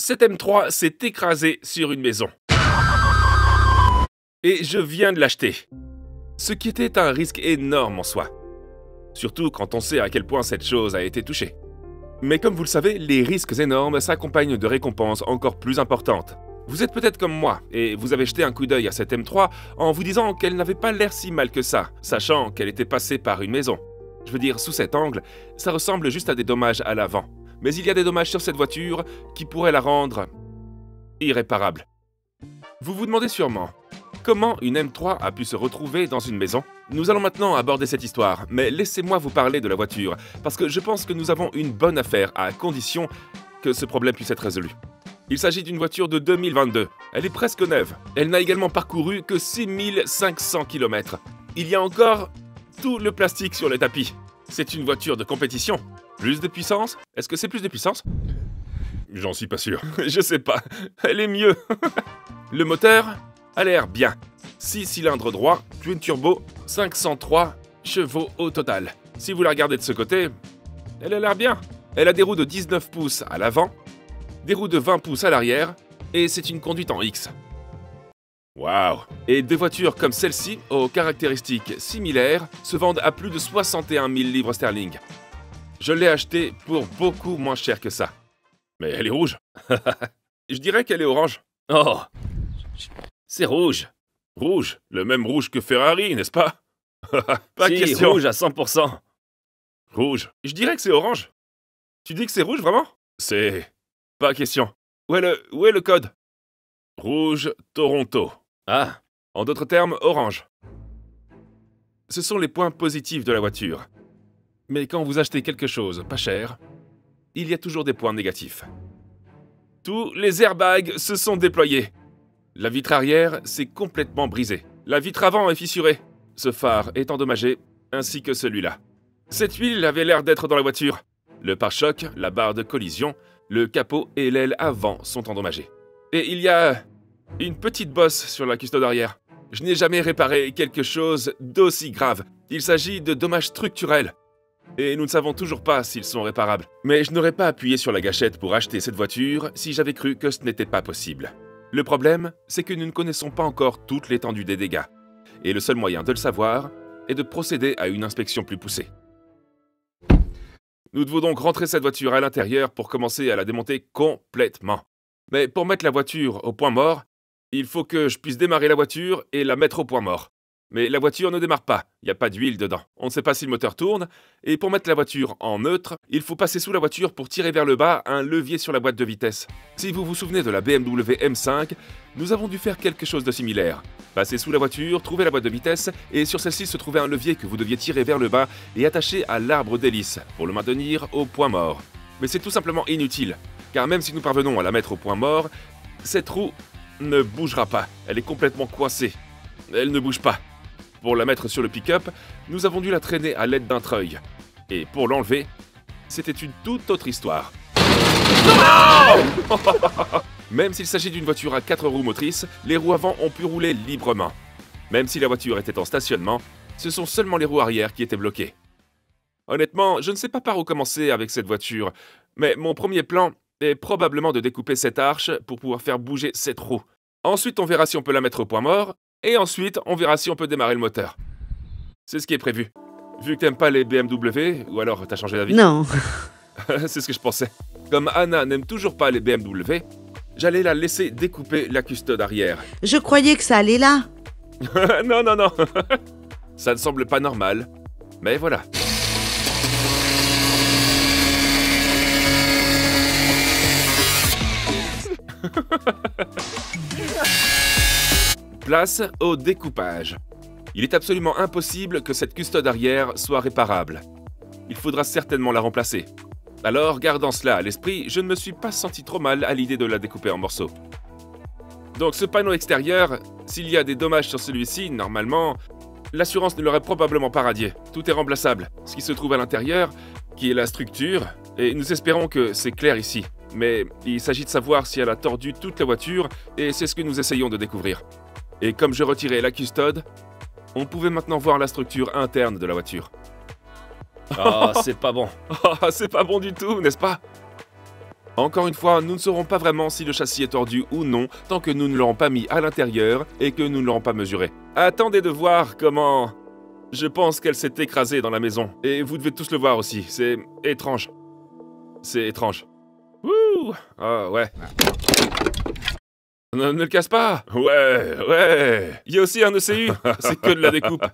Cet M3 s'est écrasé sur une maison. Et je viens de l'acheter. Ce qui était un risque énorme en soi. Surtout quand on sait à quel point cette chose a été touchée. Mais comme vous le savez, les risques énormes s'accompagnent de récompenses encore plus importantes. Vous êtes peut-être comme moi, et vous avez jeté un coup d'œil à cette M3 en vous disant qu'elle n'avait pas l'air si mal que ça, sachant qu'elle était passée par une maison. Je veux dire, sous cet angle, ça ressemble juste à des dommages à l'avant. Mais il y a des dommages sur cette voiture qui pourraient la rendre irréparable. Vous vous demandez sûrement, comment une M3 a pu se retrouver dans une maison? Nous allons maintenant aborder cette histoire, mais laissez-moi vous parler de la voiture, parce que je pense que nous avons une bonne affaire à condition que ce problème puisse être résolu. Il s'agit d'une voiture de 2022. Elle est presque neuve. Elle n'a également parcouru que 6500 km. Il y a encore tout le plastique sur le tapis. C'est une voiture de compétition. Plus de puissance? Est-ce que c'est plus de puissance? J'en suis pas sûr. Je sais pas. Elle est mieux. Le moteur a l'air bien. 6 cylindres droits, twin turbo, 503 chevaux au total. Si vous la regardez de ce côté, elle a l'air bien. Elle a des roues de 19 pouces à l'avant, des roues de 20 pouces à l'arrière, et c'est une conduite en X. Waouh! Et des voitures comme celle-ci, aux caractéristiques similaires, se vendent à plus de 61 000 livres sterling. Je l'ai achetée pour beaucoup moins cher que ça. Mais elle est rouge. Je dirais qu'elle est orange. Oh! C'est rouge. Rouge, le même rouge que Ferrari, n'est-ce pas? Pas si, question. Rouge à 100%. Rouge. Je dirais que c'est orange. Tu dis que c'est rouge, vraiment? C'est... Pas question. Où est le code? Rouge Toronto. Ah, En d'autres termes, orange. Ce sont les points positifs de la voiture. Mais quand vous achetez quelque chose pas cher, il y a toujours des points négatifs. Tous les airbags se sont déployés. La vitre arrière s'est complètement brisée. La vitre avant est fissurée. Ce phare est endommagé, ainsi que celui-là. Cette huile avait l'air d'être dans la voiture. Le pare-choc, la barre de collision, le capot et l'aile avant sont endommagés. Et il y a une petite bosse sur la custode arrière. Je n'ai jamais réparé quelque chose d'aussi grave. Il s'agit de dommages structurels. Et nous ne savons toujours pas s'ils sont réparables. Mais je n'aurais pas appuyé sur la gâchette pour acheter cette voiture si j'avais cru que ce n'était pas possible. Le problème, c'est que nous ne connaissons pas encore toute l'étendue des dégâts. Et le seul moyen de le savoir est de procéder à une inspection plus poussée. Nous devons donc rentrer cette voiture à l'intérieur pour commencer à la démonter complètement. Mais pour mettre la voiture au point mort, il faut que je puisse démarrer la voiture et la mettre au point mort. Mais la voiture ne démarre pas, il n'y a pas d'huile dedans. On ne sait pas si le moteur tourne, et pour mettre la voiture en neutre, il faut passer sous la voiture pour tirer vers le bas un levier sur la boîte de vitesse. Si vous vous souvenez de la BMW M5, nous avons dû faire quelque chose de similaire. Passer sous la voiture, trouver la boîte de vitesse, et sur celle-ci se trouvait un levier que vous deviez tirer vers le bas et attacher à l'arbre d'hélice pour le maintenir au point mort. Mais c'est tout simplement inutile, car même si nous parvenons à la mettre au point mort, cette roue ne bougera pas, elle est complètement coincée. Elle ne bouge pas. Pour la mettre sur le pick-up, nous avons dû la traîner à l'aide d'un treuil. Et pour l'enlever, c'était une toute autre histoire. Non! Même s'il s'agit d'une voiture à 4 roues motrices, les roues avant ont pu rouler librement. Même si la voiture était en stationnement, ce sont seulement les roues arrière qui étaient bloquées. Honnêtement, je ne sais pas par où commencer avec cette voiture, mais mon premier plan est probablement de découper cette arche pour pouvoir faire bouger cette roue. Ensuite, on verra si on peut la mettre au point mort, et ensuite, on verra si on peut démarrer le moteur. C'est ce qui est prévu. Vu que t'aimes pas les BMW, ou alors t'as changé d'avis? Non. C'est ce que je pensais. Comme Anna n'aime toujours pas les BMW, j'allais la laisser découper la custode arrière. Je croyais que ça allait là. Non, non, non. Ça ne semble pas normal, mais voilà. Place au découpage. Il est absolument impossible que cette custode arrière soit réparable. Il faudra certainement la remplacer. Alors, gardant cela à l'esprit, je ne me suis pas senti trop mal à l'idée de la découper en morceaux. Donc ce panneau extérieur, s'il y a des dommages sur celui-ci, normalement, l'assurance ne l'aurait probablement pas radié. Tout est remplaçable. Ce qui se trouve à l'intérieur, qui est la structure, et nous espérons que c'est clair ici. Mais il s'agit de savoir si elle a tordu toute la voiture, et c'est ce que nous essayons de découvrir. Et comme je retirais la custode, on pouvait maintenant voir la structure interne de la voiture. oh, c'est pas bon. Oh, c'est pas bon du tout, n'est-ce pas? Encore une fois, nous ne saurons pas vraiment si le châssis est tordu ou non tant que nous ne l'aurons pas mis à l'intérieur et que nous ne l'aurons pas mesuré. Attendez de voir comment... Je pense qu'elle s'est écrasée dans la maison. Et vous devez tous le voir aussi. C'est étrange. C'est étrange. Ouh! Ah ouais. Ne le casse pas! Ouais! Il y a aussi un ECU! C'est que de la découpe.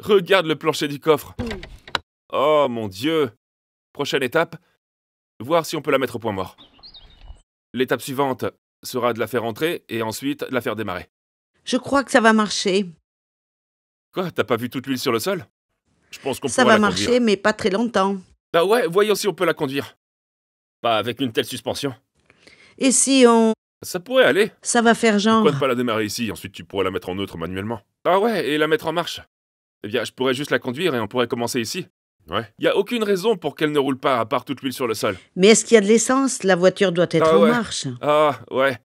Regarde le plancher du coffre. Oh mon Dieu! Prochaine étape, voir si on peut la mettre au point mort. L'étape suivante sera de la faire entrer et ensuite de la faire démarrer. Je crois que ça va marcher. Quoi? T'as pas vu toute l'huile sur le sol? Je pense qu'on Ça pourra va la marcher, conduire. mais pas très longtemps. Bah ouais, voyons si on peut la conduire. Pas avec une telle suspension. Et si on... Ça pourrait aller. Ça va faire genre... Pourquoi ne pas la démarrer ici? Ensuite, tu pourrais la mettre en neutre manuellement. Ah ouais, et la mettre en marche. Eh bien, je pourrais juste la conduire et on pourrait commencer ici. Ouais. Y a aucune raison pour qu'elle ne roule pas à part toute l'huile sur le sol. Mais est-ce qu'il y a de l'essence? La voiture doit être Ah en ouais. marche. Ah ouais.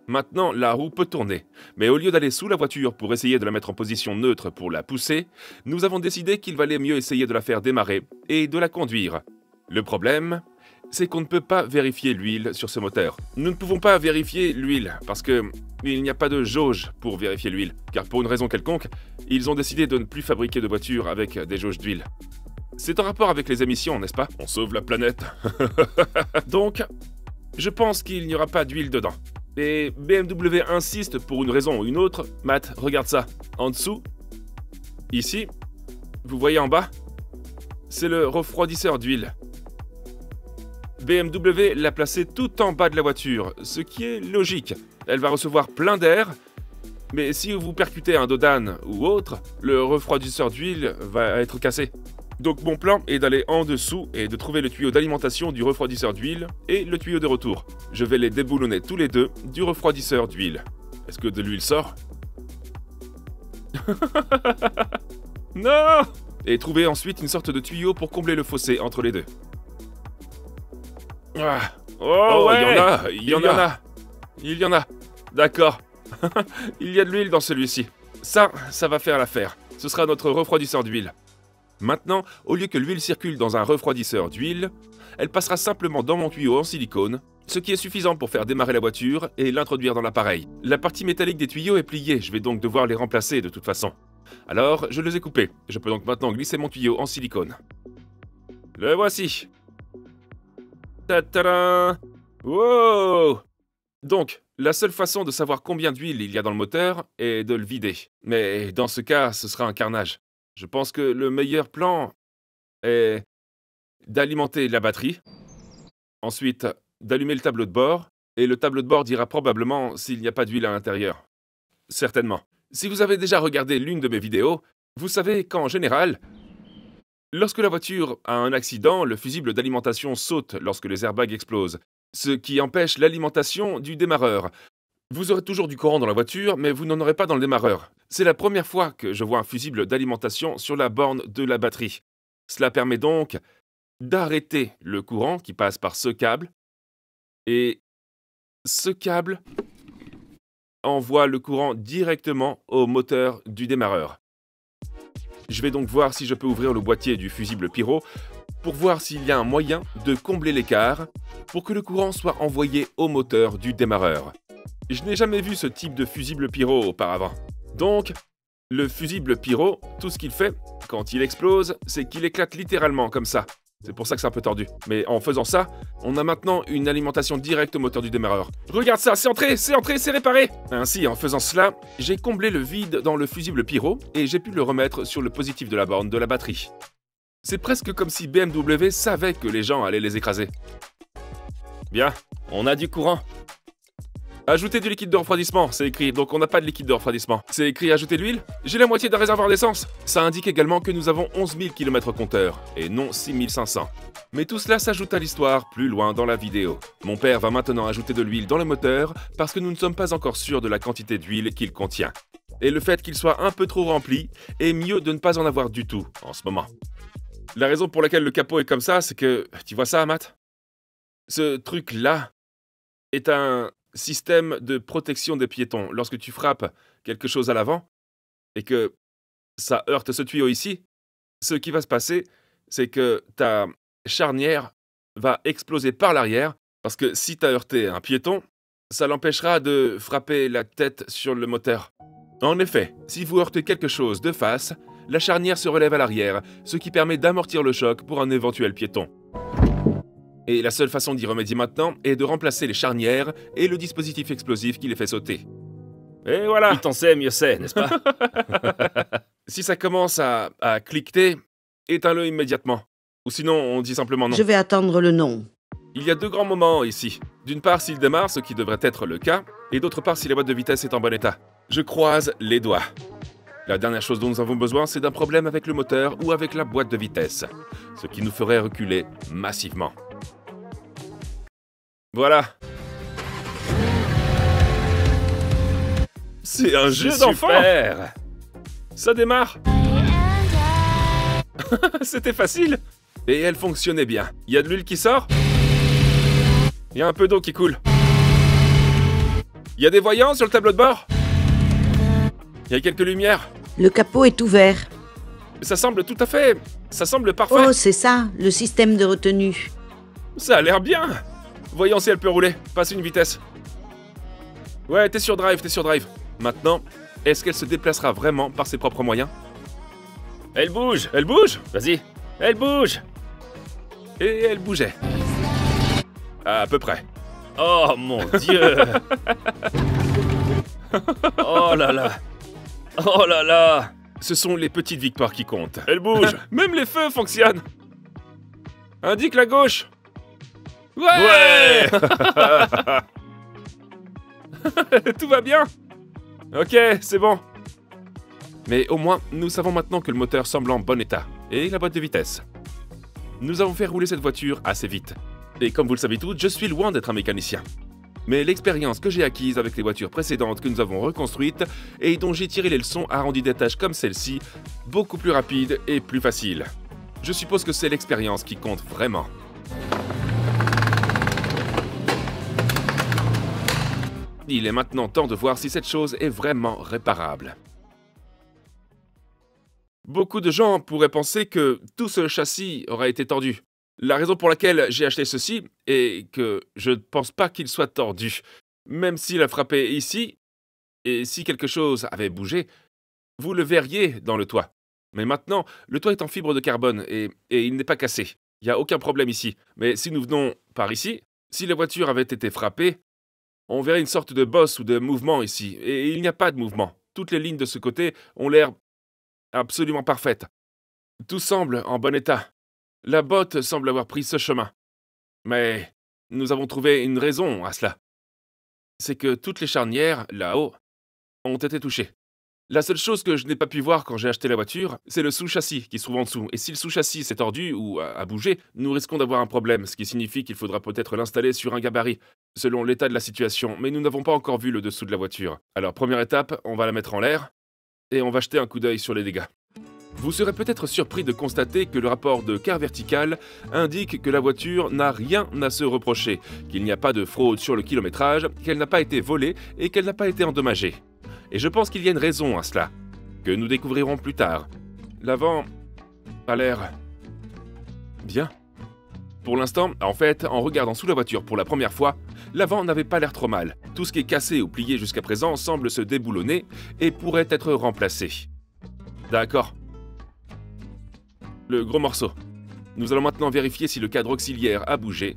Maintenant, la roue peut tourner. Mais au lieu d'aller sous la voiture pour essayer de la mettre en position neutre pour la pousser, nous avons décidé qu'il valait mieux essayer de la faire démarrer et de la conduire. Le problème, c'est qu'on ne peut pas vérifier l'huile sur ce moteur. Nous ne pouvons pas vérifier l'huile parce que il n'y a pas de jauge pour vérifier l'huile. Car pour une raison quelconque, ils ont décidé de ne plus fabriquer de voitures avec des jauges d'huile. C'est en rapport avec les émissions, n'est-ce pas? On sauve la planète. Donc, je pense qu'il n'y aura pas d'huile dedans. Et BMW insiste pour une raison ou une autre. Matt, regarde ça. En dessous, ici, vous voyez en bas? C'est le refroidisseur d'huile. BMW l'a placé tout en bas de la voiture, ce qui est logique. Elle va recevoir plein d'air, mais si vous percutez un dos d'âne ou autre, le refroidisseur d'huile va être cassé. Donc mon plan est d'aller en dessous et de trouver le tuyau d'alimentation du refroidisseur d'huile et le tuyau de retour. Je vais les déboulonner tous les deux du refroidisseur d'huile. Est-ce que de l'huile sort? Non! Et trouver ensuite une sorte de tuyau pour combler le fossé entre les deux. Ah. Oh ouais! Il y en a. D'accord. Il y a de l'huile dans celui-ci. Ça va faire l'affaire. Ce sera notre refroidisseur d'huile. Maintenant, au lieu que l'huile circule dans un refroidisseur d'huile, elle passera simplement dans mon tuyau en silicone, ce qui est suffisant pour faire démarrer la voiture et l'introduire dans l'appareil. La partie métallique des tuyaux est pliée, je vais donc devoir les remplacer de toute façon. Alors, je les ai coupés. Je peux donc maintenant glisser mon tuyau en silicone. Le voici. Ta-ta-da! Wow! Donc, la seule façon de savoir combien d'huile il y a dans le moteur est de le vider. Mais dans ce cas, ce sera un carnage. Je pense que le meilleur plan est d'alimenter la batterie, ensuite d'allumer le tableau de bord, et le tableau de bord dira probablement s'il n'y a pas d'huile à l'intérieur. Certainement. Si vous avez déjà regardé l'une de mes vidéos, vous savez qu'en général, lorsque la voiture a un accident, le fusible d'alimentation saute lorsque les airbags explosent, ce qui empêche l'alimentation du démarreur. Vous aurez toujours du courant dans la voiture, mais vous n'en aurez pas dans le démarreur. C'est la première fois que je vois un fusible d'alimentation sur la borne de la batterie. Cela permet donc d'arrêter le courant qui passe par ce câble, et ce câble envoie le courant directement au moteur du démarreur. Je vais donc voir si je peux ouvrir le boîtier du fusible pyro pour voir s'il y a un moyen de combler l'écart pour que le courant soit envoyé au moteur du démarreur. Je n'ai jamais vu ce type de fusible pyro auparavant. Donc, le fusible pyro, tout ce qu'il fait, quand il explose, c'est qu'il éclate littéralement comme ça. C'est pour ça que c'est un peu tordu. Mais en faisant ça, on a maintenant une alimentation directe au moteur du démarreur. Regarde ça, c'est entré, c'est réparé! Ainsi, en faisant cela, j'ai comblé le vide dans le fusible pyro et j'ai pu le remettre sur le positif de la borne de la batterie. C'est presque comme si BMW savait que les gens allaient les écraser. Bien, on a du courant. Ajoutez du liquide de refroidissement, c'est écrit, donc on n'a pas de liquide de refroidissement. C'est écrit ajouter de l'huile? J'ai la moitié d'un réservoir d'essence. Ça indique également que nous avons 11 000 km compteur, et non 6 500. Mais tout cela s'ajoute à l'histoire plus loin dans la vidéo. Mon père va maintenant ajouter de l'huile dans le moteur, parce que nous ne sommes pas encore sûrs de la quantité d'huile qu'il contient. Et le fait qu'il soit un peu trop rempli, est mieux de ne pas en avoir du tout, en ce moment. La raison pour laquelle le capot est comme ça, c'est que... Tu vois ça, Matt? Ce truc-là est un système de protection des piétons. Lorsque tu frappes quelque chose à l'avant et que ça heurte ce tuyau ici, ce qui va se passer, c'est que ta charnière va exploser par l'arrière, parce que si t'as heurté un piéton, ça l'empêchera de frapper la tête sur le moteur. En effet, si vous heurtez quelque chose de face, la charnière se relève à l'arrière, ce qui permet d'amortir le choc pour un éventuel piéton. Et la seule façon d'y remédier maintenant est de remplacer les charnières et le dispositif explosif qui les fait sauter. Et voilà. Plus t'en sais, mieux c'est, n'est-ce pas? Si ça commence à cliqueter, éteins-le immédiatement. Ou sinon, on dit simplement non. Je vais attendre le non. Il y a deux grands moments ici. D'une part, s'il démarre, ce qui devrait être le cas, et d'autre part, si la boîte de vitesse est en bon état. Je croise les doigts. La dernière chose dont nous avons besoin, c'est d'un problème avec le moteur ou avec la boîte de vitesse, ce qui nous ferait reculer massivement. Voilà. C'est un jeu d'enfant. Ça démarre. C'était facile. Et elle fonctionnait bien. Il y a de l'huile qui sort. Il y a un peu d'eau qui coule. Il y a des voyants sur le tableau de bord. Il y a quelques lumières. Le capot est ouvert. Ça semble tout à fait... Ça semble parfait. Oh, c'est ça, le système de retenue. Ça a l'air bien. Voyons si elle peut rouler. Passe une vitesse. Ouais, t'es sur drive, Maintenant, est-ce qu'elle se déplacera vraiment par ses propres moyens? Elle bouge. Elle bouge? Vas-y. Elle bouge. Et elle bougeait. À peu près. Oh mon Dieu. Oh là là. Oh là là. Ce sont les petites victoires qui comptent. Elle bouge. Même les feux fonctionnent. Indique la gauche. Ouais. Tout va bien. Ok, c'est bon. Mais au moins, nous savons maintenant que le moteur semble en bon état. Et la boîte de vitesse. Nous avons fait rouler cette voiture assez vite. Et comme vous le savez tous, je suis loin d'être un mécanicien. Mais l'expérience que j'ai acquise avec les voitures précédentes que nous avons reconstruites et dont j'ai tiré les leçons a rendu des tâches comme celle-ci beaucoup plus rapides et plus faciles. Je suppose que c'est l'expérience qui compte vraiment. Il est maintenant temps de voir si cette chose est vraiment réparable. Beaucoup de gens pourraient penser que tout ce châssis aurait été tordu. La raison pour laquelle j'ai acheté ceci est que je ne pense pas qu'il soit tordu. Même s'il a frappé ici, et si quelque chose avait bougé, vous le verriez dans le toit. Mais maintenant, le toit est en fibre de carbone et il n'est pas cassé. Il n'y a aucun problème ici. Mais si nous venons par ici, si la voiture avait été frappée, on verrait une sorte de bosse ou de mouvement ici. Et il n'y a pas de mouvement. Toutes les lignes de ce côté ont l'air absolument parfaites. Tout semble en bon état. La botte semble avoir pris ce chemin. Mais nous avons trouvé une raison à cela. C'est que toutes les charnières, là-haut, ont été touchées. La seule chose que je n'ai pas pu voir quand j'ai acheté la voiture, c'est le sous-châssis qui se trouve en dessous. Et si le sous-châssis s'est tordu ou a bougé, nous risquons d'avoir un problème, ce qui signifie qu'il faudra peut-être l'installer sur un gabarit, selon l'état de la situation. Mais nous n'avons pas encore vu le dessous de la voiture. Alors, première étape, on va la mettre en l'air et on va jeter un coup d'œil sur les dégâts. Vous serez peut-être surpris de constater que le rapport de quart vertical indique que la voiture n'a rien à se reprocher, qu'il n'y a pas de fraude sur le kilométrage, qu'elle n'a pas été volée et qu'elle n'a pas été endommagée. Et je pense qu'il y a une raison à cela, que nous découvrirons plus tard. L'avant a l'air bien. Pour l'instant, en fait, en regardant sous la voiture pour la première fois, l'avant n'avait pas l'air trop mal. Tout ce qui est cassé ou plié jusqu'à présent semble se déboulonner et pourrait être remplacé. D'accord. Le gros morceau. Nous allons maintenant vérifier si le cadre auxiliaire a bougé.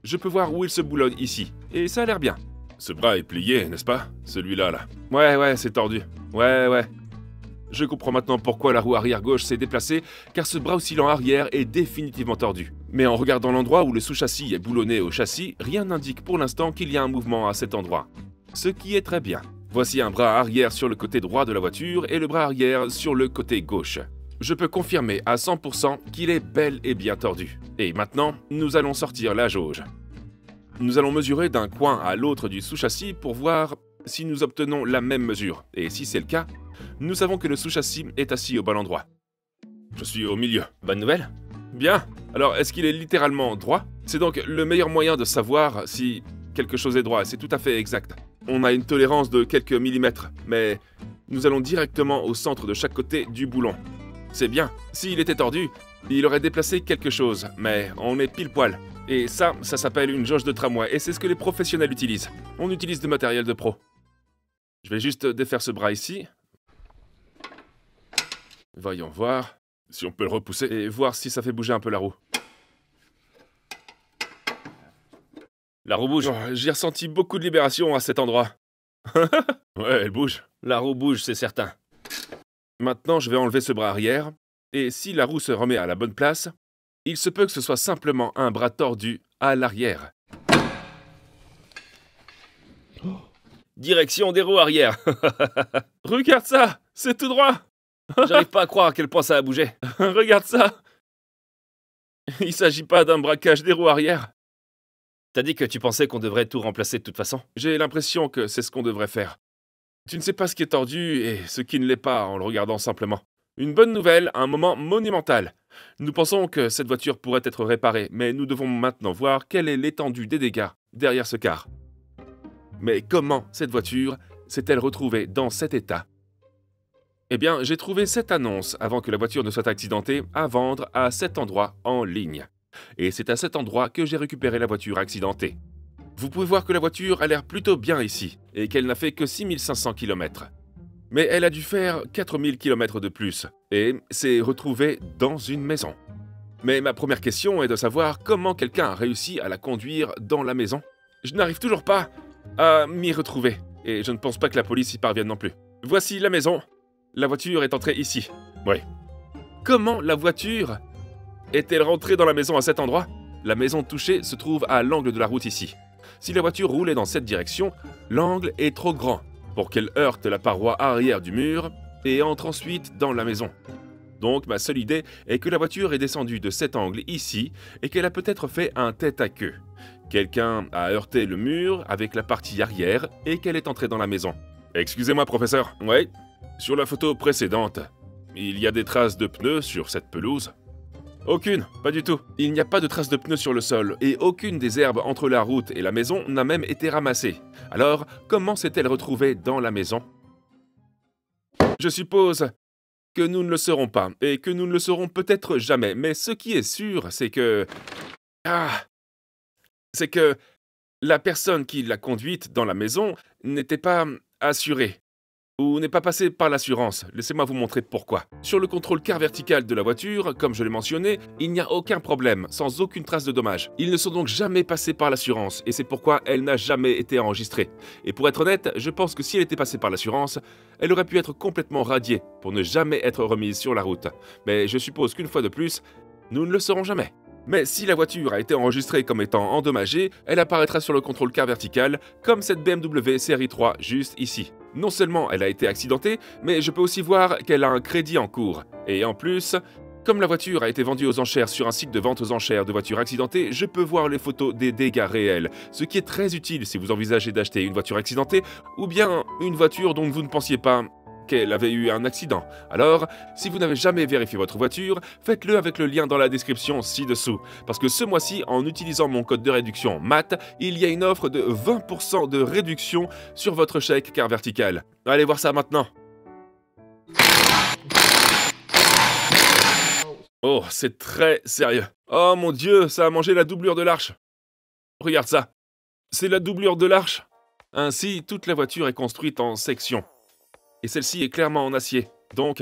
Je peux voir où il se boulonne ici, et ça a l'air bien. Ce bras est plié, n'est-ce pas? Celui-là, là. Ouais, c'est tordu. Ouais. Je comprends maintenant pourquoi la roue arrière gauche s'est déplacée, car ce bras oscillant arrière est définitivement tordu. Mais en regardant l'endroit où le sous-châssis est boulonné au châssis, rien n'indique pour l'instant qu'il y a un mouvement à cet endroit. Ce qui est très bien. Voici un bras arrière sur le côté droit de la voiture et le bras arrière sur le côté gauche. Je peux confirmer à 100% qu'il est bel et bien tordu. Et maintenant, nous allons sortir la jauge. Nous allons mesurer d'un coin à l'autre du sous-châssis pour voir si nous obtenons la même mesure. Et si c'est le cas, nous savons que le sous-châssis est assis au bon endroit. Je suis au milieu. Bonne nouvelle? Bien. Alors, est-ce qu'il est littéralement droit? C'est donc le meilleur moyen de savoir si quelque chose est droit. C'est tout à fait exact. On a une tolérance de quelques millimètres, mais nous allons directement au centre de chaque côté du boulon. C'est bien. S'il était tordu, il aurait déplacé quelque chose, mais on est pile poil. Et ça s'appelle une jauge de tramway, et c'est ce que les professionnels utilisent. On utilise du matériel de pro. Je vais juste défaire ce bras ici. Voyons voir si on peut le repousser et voir si ça fait bouger un peu la roue. La roue bouge. Oh, j'ai ressenti beaucoup de libération à cet endroit. Ouais, elle bouge. La roue bouge, c'est certain. Maintenant, je vais enlever ce bras arrière, et si la roue se remet à la bonne place, il se peut que ce soit simplement un bras tordu à l'arrière. Direction des roues arrière. Regarde ça, c'est tout droit. J'arrive pas à croire à quel point ça a bougé. Regarde ça. Il s'agit pas d'un braquage des roues arrière. T'as dit que tu pensais qu'on devrait tout remplacer de toute façon? J'ai l'impression que c'est ce qu'on devrait faire. Tu ne sais pas ce qui est tordu et ce qui ne l'est pas en le regardant simplement. Une bonne nouvelle, un moment monumental. Nous pensons que cette voiture pourrait être réparée, mais nous devons maintenant voir quelle est l'étendue des dégâts derrière ce car. Mais comment cette voiture s'est-elle retrouvée dans cet état? Eh bien, j'ai trouvé cette annonce avant que la voiture ne soit accidentée à vendre à cet endroit en ligne. Et c'est à cet endroit que j'ai récupéré la voiture accidentée. Vous pouvez voir que la voiture a l'air plutôt bien ici, et qu'elle n'a fait que 6500 km. Mais elle a dû faire 4000 km de plus, et s'est retrouvée dans une maison. Mais ma première question est de savoir comment quelqu'un a réussi à la conduire dans la maison. Je n'arrive toujours pas à m'y retrouver, et je ne pense pas que la police y parvienne non plus. Voici la maison. La voiture est entrée ici. Oui. Comment la voiture est-elle rentrée dans la maison à cet endroit? La maison touchée se trouve à l'angle de la route ici. Si la voiture roulait dans cette direction, l'angle est trop grand pour qu'elle heurte la paroi arrière du mur et entre ensuite dans la maison. Donc ma seule idée est que la voiture est descendue de cet angle ici et qu'elle a peut-être fait un tête-à-queue. Quelqu'un a heurté le mur avec la partie arrière et qu'elle est entrée dans la maison. Excusez-moi, professeur. Oui. Sur la photo précédente, il y a des traces de pneus sur cette pelouse? Aucune, pas du tout. Il n'y a pas de traces de pneus sur le sol, et aucune des herbes entre la route et la maison n'a même été ramassée. Alors, comment s'est-elle retrouvée dans la maison? Je suppose que nous ne le saurons pas, et que nous ne le saurons peut-être jamais, mais ce qui est sûr, c'est que... c'est que la personne qui l'a conduite dans la maison n'était pas assurée. Ou n'est pas passé par l'assurance. Laissez-moi vous montrer pourquoi. Sur le contrôle car vertical de la voiture, comme je l'ai mentionné, il n'y a aucun problème, sans aucune trace de dommage. Ils ne sont donc jamais passés par l'assurance, et c'est pourquoi elle n'a jamais été enregistrée. Et pour être honnête, je pense que si elle était passée par l'assurance, elle aurait pu être complètement radiée, pour ne jamais être remise sur la route. Mais je suppose qu'une fois de plus, nous ne le saurons jamais. Mais si la voiture a été enregistrée comme étant endommagée, elle apparaîtra sur le contrôle car vertical, comme cette BMW série 3 juste ici. Non seulement elle a été accidentée, mais je peux aussi voir qu'elle a un crédit en cours. Et en plus, comme la voiture a été vendue aux enchères sur un site de vente aux enchères de voitures accidentées, je peux voir les photos des dégâts réels, ce qui est très utile si vous envisagez d'acheter une voiture accidentée, ou bien une voiture dont vous ne pensiez pas qu'elle avait eu un accident. Alors, si vous n'avez jamais vérifié votre voiture, faites-le avec le lien dans la description ci-dessous. Parce que ce mois-ci, en utilisant mon code de réduction MAT, il y a une offre de 20% de réduction sur votre chèque car vertical. Allez voir ça maintenant. Oh, c'est très sérieux. Oh mon Dieu, ça a mangé la doublure de l'arche. Regarde ça. C'est la doublure de l'arche. Ainsi, toute la voiture est construite en sections. Et celle-ci est clairement en acier. Donc,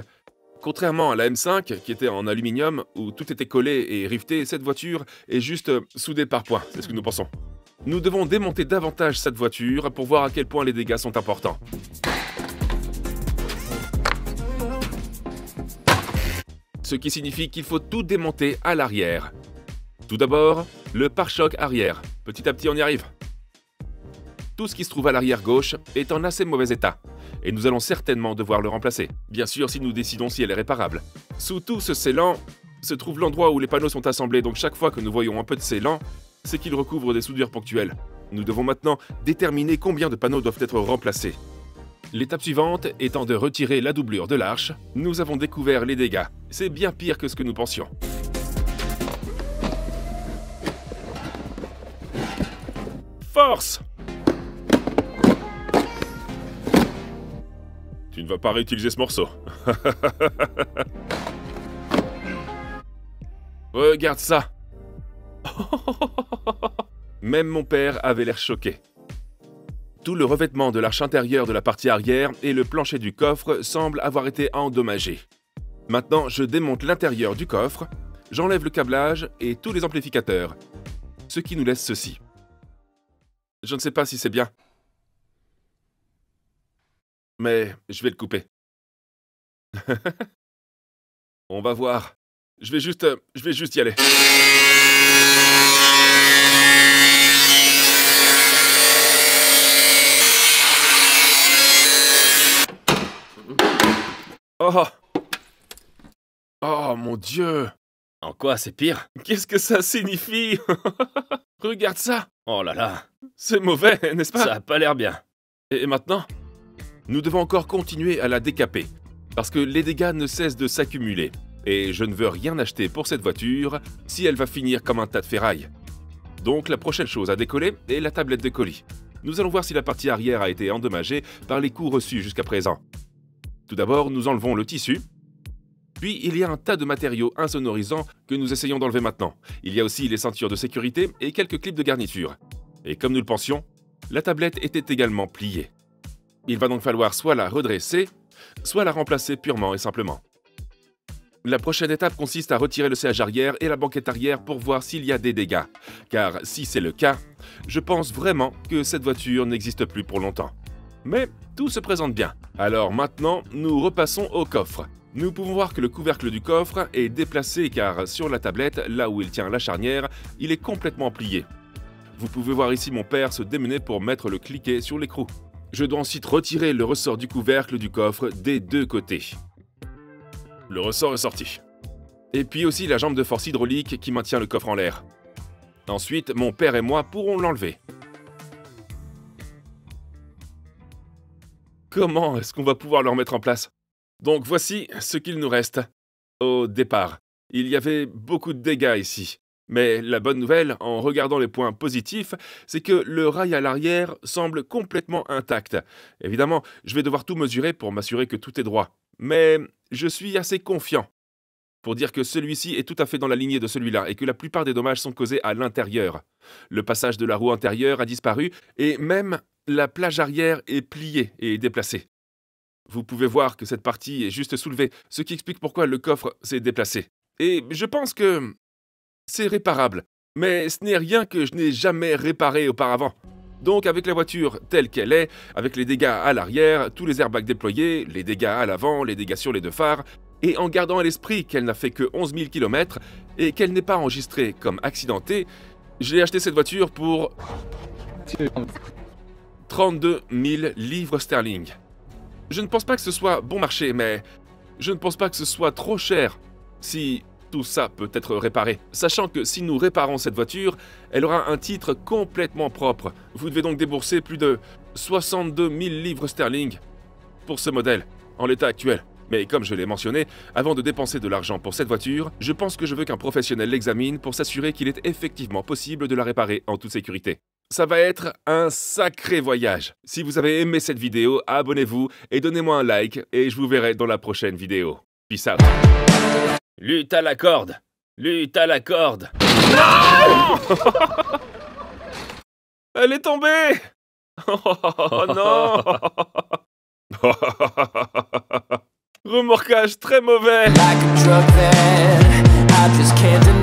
contrairement à la M5, qui était en aluminium, où tout était collé et riveté, cette voiture est juste soudée par points, c'est ce que nous pensons. Nous devons démonter davantage cette voiture pour voir à quel point les dégâts sont importants. Ce qui signifie qu'il faut tout démonter à l'arrière. Tout d'abord, le pare-choc arrière. Petit à petit, on y arrive. Tout ce qui se trouve à l'arrière gauche est en assez mauvais état. Et nous allons certainement devoir le remplacer. Bien sûr, si nous décidons si elle est réparable. Sous tout ce scellant se trouve l'endroit où les panneaux sont assemblés, donc chaque fois que nous voyons un peu de scellant, c'est qu'il recouvre des soudures ponctuelles. Nous devons maintenant déterminer combien de panneaux doivent être remplacés. L'étape suivante étant de retirer la doublure de l'arche, nous avons découvert les dégâts. C'est bien pire que ce que nous pensions. Force! Tu ne vas pas réutiliser ce morceau. Regarde ça. Même mon père avait l'air choqué. Tout le revêtement de l'arche intérieure de la partie arrière et le plancher du coffre semblent avoir été endommagés. Maintenant, je démonte l'intérieur du coffre, j'enlève le câblage et tous les amplificateurs, ce qui nous laisse ceci. Je ne sais pas si c'est bien, mais je vais le couper. On va voir. Je vais juste y aller. Oh! Oh mon Dieu! En quoi c'est pire? Qu'est-ce que ça signifie? Regarde ça! Oh là là, C'est mauvais, n'est-ce pas? ça a pas l'air bien. Et maintenant? Nous devons encore continuer à la décaper, parce que les dégâts ne cessent de s'accumuler, et je ne veux rien acheter pour cette voiture si elle va finir comme un tas de ferraille. Donc la prochaine chose à décoller est la tablette de colis. Nous allons voir si la partie arrière a été endommagée par les coups reçus jusqu'à présent. Tout d'abord, nous enlevons le tissu. Puis, il y a un tas de matériaux insonorisants que nous essayons d'enlever maintenant. Il y a aussi les ceintures de sécurité et quelques clips de garniture. Et comme nous le pensions, la tablette était également pliée. Il va donc falloir soit la redresser, soit la remplacer purement et simplement. La prochaine étape consiste à retirer le siège arrière et la banquette arrière pour voir s'il y a des dégâts. Car si c'est le cas, je pense vraiment que cette voiture n'existe plus pour longtemps. Mais tout se présente bien. Alors maintenant, nous repassons au coffre. Nous pouvons voir que le couvercle du coffre est déplacé car sur la tablette, là où il tient la charnière, il est complètement plié. Vous pouvez voir ici mon père se démener pour mettre le cliquet sur l'écrou. Je dois ensuite retirer le ressort du couvercle du coffre des deux côtés. Le ressort est sorti. Et puis aussi la jambe de force hydraulique qui maintient le coffre en l'air. Ensuite, mon père et moi pourrons l'enlever. Comment est-ce qu'on va pouvoir le remettre en place? Donc voici ce qu'il nous reste. Au départ, il y avait beaucoup de dégâts ici. Mais la bonne nouvelle, en regardant les points positifs, c'est que le rail à l'arrière semble complètement intact. Évidemment, je vais devoir tout mesurer pour m'assurer que tout est droit. Mais je suis assez confiant pour dire que celui-ci est tout à fait dans la lignée de celui-là et que la plupart des dommages sont causés à l'intérieur. Le passage de la roue antérieure a disparu et même la plage arrière est pliée et déplacée. Vous pouvez voir que cette partie est juste soulevée, ce qui explique pourquoi le coffre s'est déplacé. Et je pense que c'est réparable, mais ce n'est rien que je n'ai jamais réparé auparavant. Donc avec la voiture telle qu'elle est, avec les dégâts à l'arrière, tous les airbags déployés, les dégâts à l'avant, les dégâts sur les deux phares, et en gardant à l'esprit qu'elle n'a fait que 11 000 km et qu'elle n'est pas enregistrée comme accidentée, j'ai acheté cette voiture pour 32 000 livres sterling. Je ne pense pas que ce soit bon marché, mais je ne pense pas que ce soit trop cher si tout ça peut être réparé. Sachant que si nous réparons cette voiture, elle aura un titre complètement propre. Vous devez donc débourser plus de 62 000 livres sterling pour ce modèle, en l'état actuel. Mais comme je l'ai mentionné, avant de dépenser de l'argent pour cette voiture, je pense que je veux qu'un professionnel l'examine pour s'assurer qu'il est effectivement possible de la réparer en toute sécurité. Ça va être un sacré voyage. Si vous avez aimé cette vidéo, abonnez-vous et donnez-moi un like et je vous verrai dans la prochaine vidéo. Peace out. Lutte à la corde! Lutte à la corde! Non! Elle est tombée! Oh non! Remorquage très mauvais! Like a drug that I just can't deny.